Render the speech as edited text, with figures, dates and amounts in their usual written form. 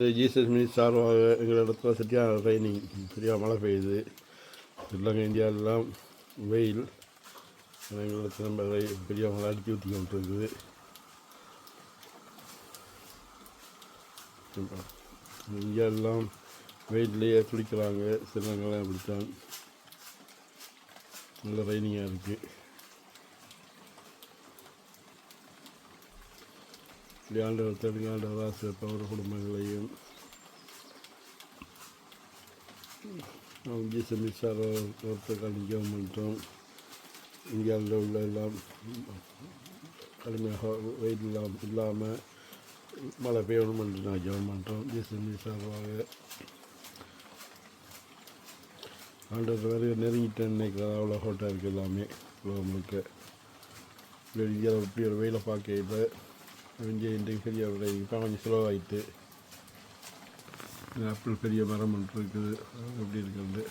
Jesus மினிஸ் சார்பாக எங்கள் இடத்துல சரியான ட்ரைனிங், சரியாக மழை பெய்யுது. ஸ்ரீலங்கா இந்தியாவிலாம் வெயில், எங்களுக்கு நம்ம பெரிய மழை அடித்து ஊற்றி கொண்டிருக்குது. இந்தியாவெல்லாம் வெயிட்லேயே குளிக்கிறாங்க. ஸ்ரீலங்காலாம் அப்படித்தான், நல்ல ட்ரைனிங்காக இருக்குது. ஆண்டவர் தெலுங்காண்டவர் ஆசிரியப்பவர் குடும்பங்களையும் ஜிசமிசார ஒருத்தர் ஜெபம் பண்ணுறோம். இந்தியாவில் உள்ள எல்லாம் கடுமையாக வெயில் இல்லாமல் மழை பெய்யணும் என்று நான் ஜெபம் பண்ணுறோம். ஜிசமிசாராக ஆண்டவர் வேறு நெருங்கிட்டேன்னு நினைக்கிறதா அவ்வளோ ஹோட்டாக இருக்குது எல்லாமே முழுக்க. இந்தியாவில் இப்படி ஒரு வெயிலை பார்க்கல. இன்றைக்கு பெரிய இப்போ கொஞ்சம் ஸ்லோவாகிட்டு ஆப்பிள் பெரிய மரம் ஒன்று இருக்குது, எப்படி இருக்குது.